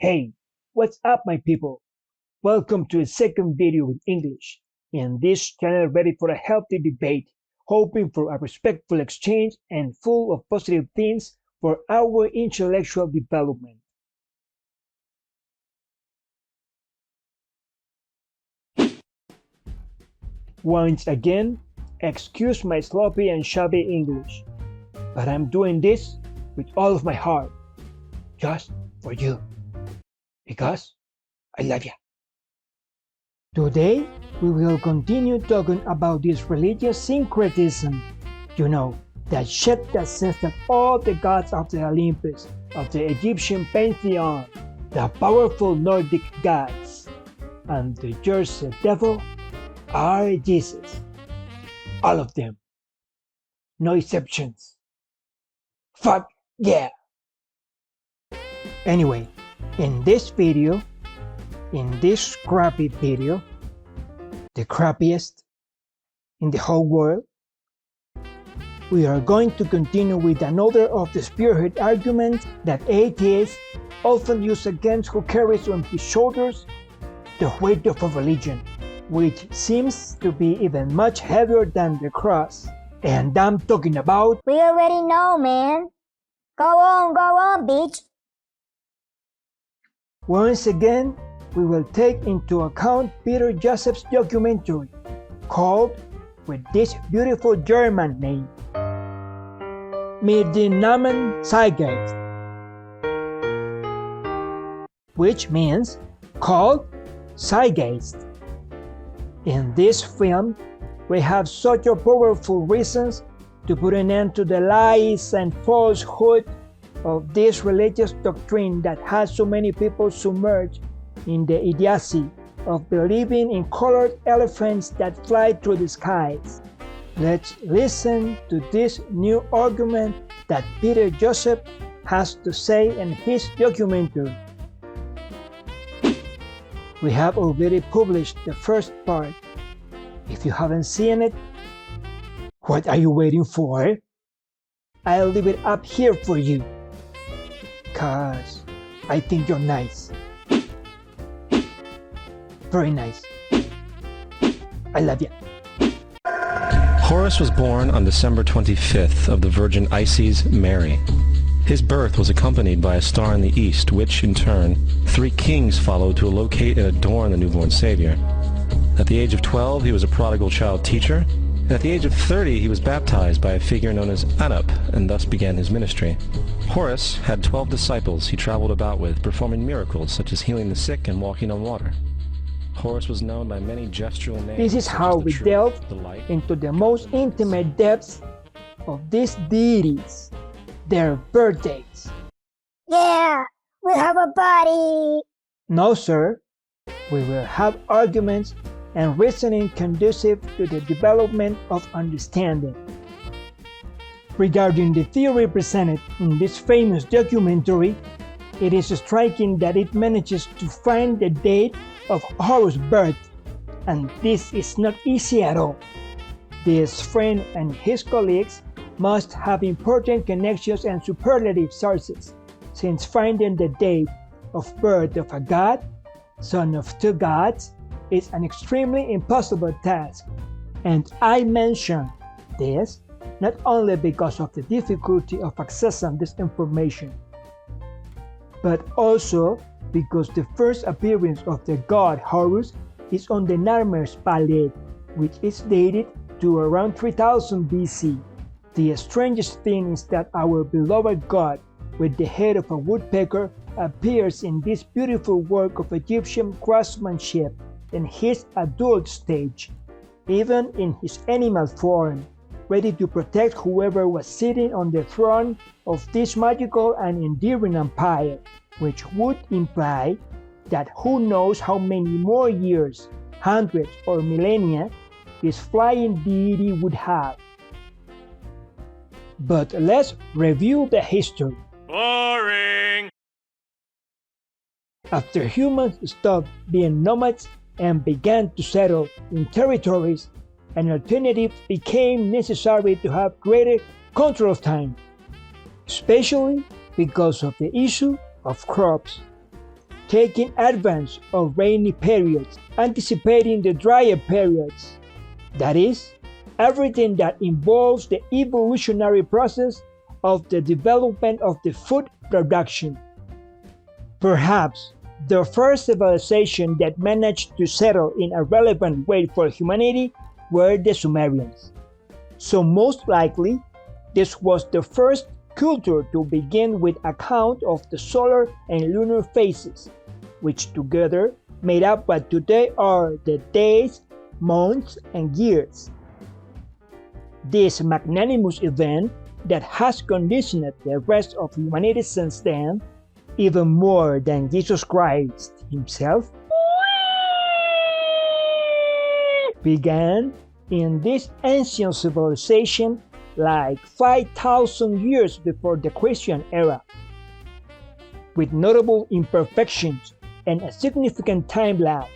Hey, what's up my people? Welcome to a second video in English. In this channel ready for a healthy debate, hoping for a respectful exchange and full of positive things for our intellectual development. Once again, excuse my sloppy and shabby English, but I'm doing this with all of my heart, just for you, because I love you. Today, we will continue talking about this religious syncretism, that shit that says that all the gods of the Olympus, of the Egyptian pantheon, the powerful Nordic gods, and the Jersey devil are Jesus. All of them. No exceptions. Fuck yeah! Anyway, in this video, in this crappy video, the crappiest in the whole world, we are going to continue with another of the spearhead arguments that atheists often use against who carries on his shoulders the weight of a religion, which seems to be even much heavier than the cross. And I'm talking about... We already know, man. Go on, bitch. Once again, we will take into account Peter Joseph's documentary, called, with this beautiful German name, Mit dem Namen Zeitgeist, which means called Zeitgeist. In this film, we have such a powerful reasons to put an end to the lies and falsehood of this religious doctrine that has so many people submerged in the idiocy of believing in colored elephants that fly through the skies. Let's listen to this new argument that Peter Joseph has to say in his documentary. We have already published the first part. If you haven't seen it, what are you waiting for? I'll leave it up here for you, cause I think you're nice. Very nice. I love you. Horus was born on December 25th of the Virgin Isis Mary. His birth was accompanied by a star in the east, which, in turn, 3 kings followed to locate and adorn the newborn Savior. At the age of 12, he was a prodigal child teacher, and at the age of 30, he was baptized by a figure known as Anup, and thus began his ministry. Horus had 12 disciples he traveled about with, performing miracles such as healing the sick and walking on water. Horus was known by many gestural names. This is how we delve into the most intimate depths of these deities, their birthdays. Yeah, we'll have a party. No, sir. We will have arguments and reasoning conducive to the development of understanding. Regarding the theory presented in this famous documentary, it is striking that it manages to find the date of Horus' birth, and this is not easy at all. This friend and his colleagues must have important connections and superlative sources, since finding the date of birth of a god, son of 2 gods, is an extremely impossible task. And I mention this not only because of the difficulty of accessing this information, but also because the first appearance of the god Horus is on the Narmer's palette, which is dated to around 3000 BC. The strangest thing is that our beloved god, with the head of a woodpecker, appears in this beautiful work of Egyptian craftsmanship in his adult stage, even in his animal form, ready to protect whoever was sitting on the throne of this magical and endearing empire, which would imply that who knows how many more years, hundreds or millennia, this flying deity would have. But let's review the history. Boring! After humans stopped being nomads and began to settle in territories, an alternative became necessary to have greater control of time, especially because of the issue of crops. taking advantage of rainy periods, anticipating the drier periods. That is, everything that involves the evolutionary process of the development of the food production. Perhaps the first civilization that managed to settle in a relevant way for humanity were the Sumerians. So most likely, this was the first culture to begin with account of the solar and lunar phases, which together made up what today are the days, months, and years. This magnanimous event that has conditioned the rest of humanity since then, even more than Jesus Christ himself, began in this ancient civilization like 5,000 years before the Christian era, with notable imperfections and a significant time lag.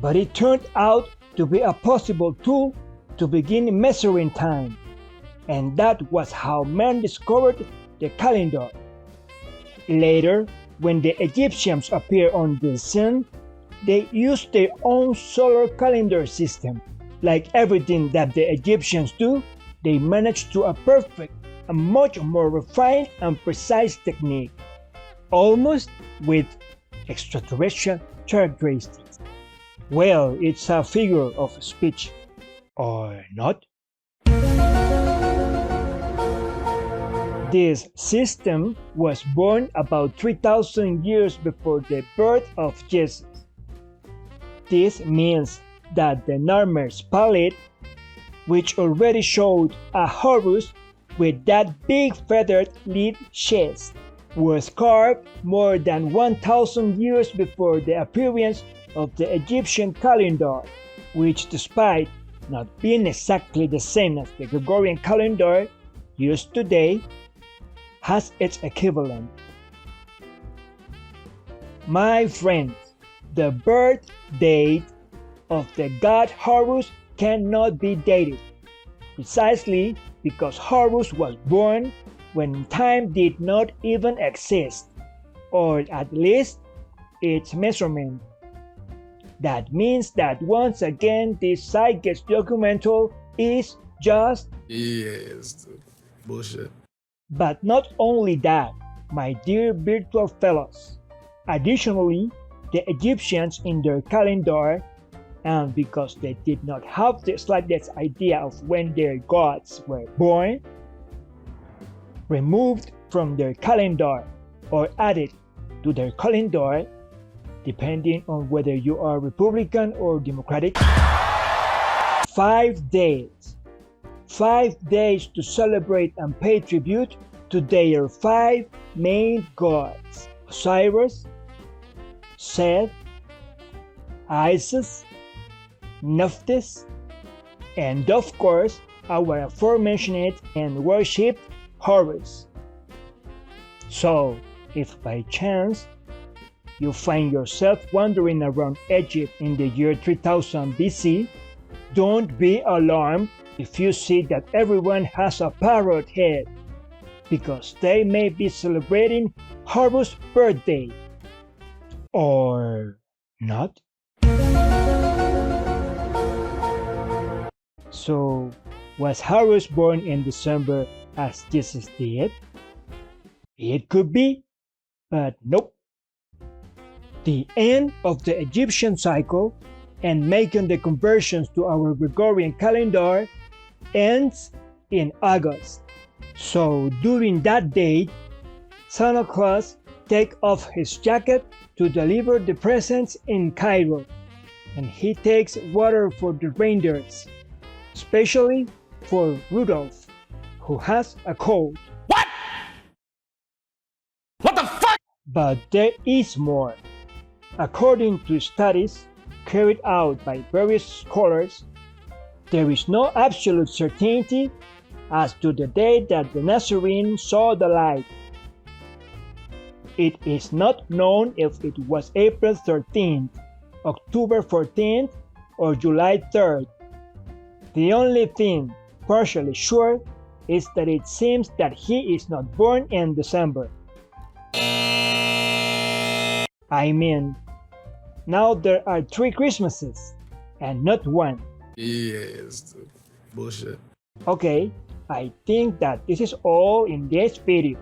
But it turned out to be a possible tool to begin measuring time, and that was how man discovered the calendar. Later, when the Egyptians appeared on the scene, they used their own solar calendar system. Like everything that the Egyptians do, they managed to a perfect, a much more refined and precise technique, almost with extraterrestrial characteristics. Well, it's a figure of speech, or not? This system was born about 3,000 years before the birth of Jesus. This means that the Narmer's palette, which already showed a Horus with that big feathered lead chest, was carved more than 1,000 years before the appearance of the Egyptian calendar, which, despite not being exactly the same as the Gregorian calendar used today, has its equivalent. My friends, the birth date of the god Horus cannot be dated, precisely because Horus was born when time did not even exist, or at least its measurement. That means that once again this Zeitgeist documental is just bullshit. But not only that, my dear virtual fellows. Additionally, the Egyptians in their calendar, and because they did not have the slightest idea of when their gods were born, removed from their calendar or added to their calendar, depending on whether you are Republican or Democratic, 5 days. 5 days to celebrate and pay tribute to their 5 main gods: Osiris, Seth, Isis, Nephthys, and of course our aforementioned and worshipped Horus. So, if by chance you find yourself wandering around Egypt in the year 3000 BC, don't be alarmed if you see that everyone has a parrot head, because they may be celebrating Horus' birthday. Or not? So, was Horus born in December as Jesus did? It could be, but nope. The end of the Egyptian cycle and making the conversions to our Gregorian calendar ends in August. So during that date, Santa Claus takes off his jacket to deliver the presents in Cairo, and he takes water for the reindeers, especially for Rudolph, who has a cold. What the fuck? But there is more. According to studies carried out by various scholars, there is no absolute certainty as to the day that the Nazarene saw the light. It is not known if it was April 13th, October 14th, or July 3rd. The only thing partially sure is that it seems that he is not born in December. I mean, now there are 3 Christmases and not 1. Yeah, it's bullshit. Okay, I think that this is all in this video.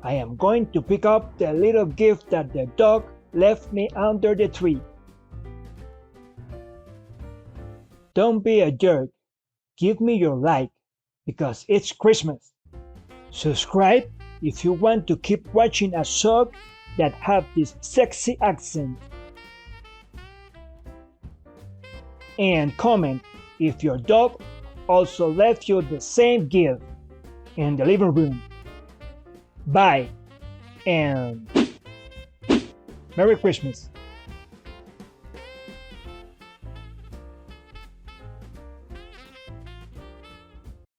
I am going to pick up the little gift that the dog left me under the tree. Don't be a jerk. Give me your like, because it's Christmas. Subscribe if you want to keep watching a sock that have this sexy accent. And comment if your dog also left you the same gift in the living room. Bye and Merry Christmas.